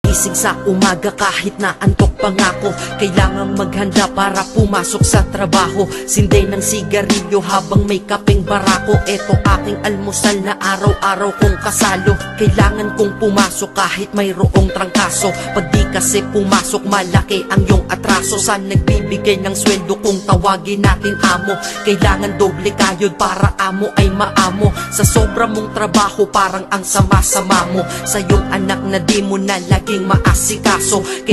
Gising sa umaga kahit na antok pa nga ako, kailangang maghanda para pumasok sa trabaho. Sinday ng sigarilyo habang may kapeng barako. Eto aking almusal na araw-araw kong kasalo. Kailangan kong pumasok kahit mayroong trangkaso. Pag di kasi pumasok malaki ang iyong atraso. Saan nagbibigay ng sweldo kung tawagin natin amo? Kailangan doble kayod para amo ay maamo. Sa sobra mong trabaho parang ang sama-sama mo. Sa iyong anak na di mo na laging maasikaso.